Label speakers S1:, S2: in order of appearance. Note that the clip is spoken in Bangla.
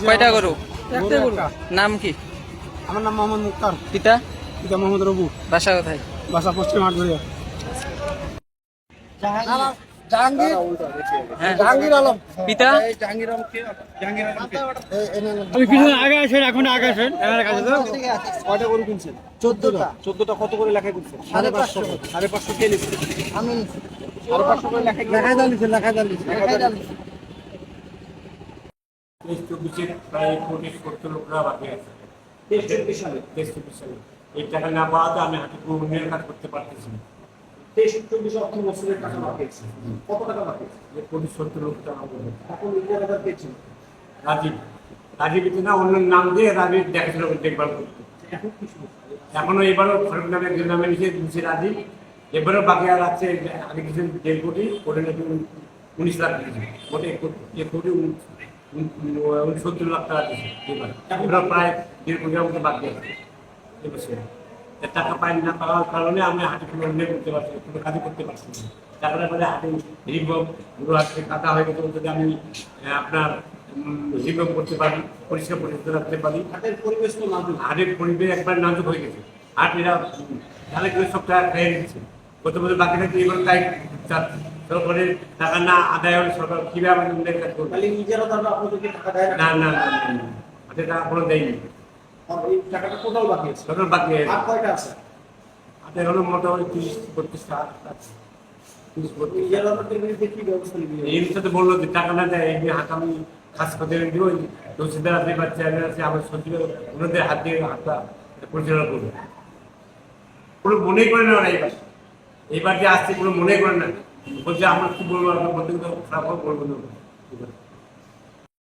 S1: কয়টা গরু? নাম কি?
S2: আমার নাম মোহাম্মদ মুক্তার।
S1: পিতা?
S2: পিতা মোহাম্মদ রবু।
S1: বাসা কোথায়?
S2: বাসা পশ্চিম হাটগড়িয়া। জাহাঙ্গীর আলম।
S1: পিতা?
S2: আগে আসেন, এখন আগে আসেন।
S3: কয়টা গরু কিনছেন?
S2: 14টা।
S3: 14টা কত করে লেখা করছেন?
S2: 550।
S3: 550 কে লিখছেন?
S2: আমি
S3: 550 করে লেখা
S2: লেখাই দাঁড়িয়েছে।
S4: প্রায় 70 লোকরা বাকি আছে।
S3: 23 সালে
S4: এই টাকা না পাওয়াতে আমি হাতে উন্নয়নের কাজ করতে পারতেছি না।
S3: 23-24 অর্থ বছরের টাকা বাকি আছে। কত টাকা বাকি আছে?
S4: 70 লোক টাকা বলে।
S3: এখন ইন্ডিয়া পেয়েছেন
S4: রাজীবিতে না অন্য নাম দিয়ে রাজীব দেখাশোনা করতে দেখভাল করতে।
S3: এখন কি সমস্যা?
S4: এখনো এবারও ফারুক নামে একজন নামে নিচে রাজীব, এবারও বাকি আর আছে আগে কিছু 1.5 কোটি, ওটা নাকি 19 লাখ দিয়েছে। ওটা 1 কোটি 69 লাখ টাকা দিয়েছে এবার। এবার প্রায় 1.5 কোটির মতো বাকি আছে এবছর। টাকা পাই না পাওয়ার কারণে আমি হাটে কোনো উন্নয়ন করতে পারছি না, কোনো কাজই করতে পারছি না। টাকাটা পরে হাটে রিভব পুরো হাতে কাটা হয়ে গেছে, যদি আমি আপনার রিভব করতে পারি, পরিষ্কার পরিচ্ছন্ন রাখতে পারি।
S3: হাটের পরিবেশ তো নাজুক।
S4: হাটের পরিবেশ একবার নাজুক হয়ে গেছে। হাট এরা তাহলে করে সব টাকা খেয়ে নিচ্ছে। গত বছর বাকি থাকতে এবার তাই সরকারের টাকা না আদায় হলে সরকার কীভাবে আমাদের উন্নয়ন কাজ করবে?
S3: তাহলে নিজেরা তারা আপনাদেরকে টাকা দেয়
S4: না না না হাটের টাকা কোনো দেয়নি।
S3: আর এই টাকাটা কোথাও বাকি আছে?
S4: সরকার বাকি
S3: আর কয়টা আছে?
S4: হাটের হলো মোটামুটি 30-32টা আছে। 30-32
S3: নিজেরা তাদের কি ব্যবস্থা নেবে?
S4: এই সাথে বললো যে টাকা না দেয়, এই হাত আমি কাজ করতে দিব, রসিদার আছে বা চেয়ারম্যান আছে, আমার সচিবের ওনাদের হাত দিয়ে হাতটা পরিচালনা করবে। কোনো মনেই করে না ওরা এইবার যে আসছে কোনো মনে করে না, বলছে আমরা কি বলবো, আপনার মধ্যে খারাপ বলবো না।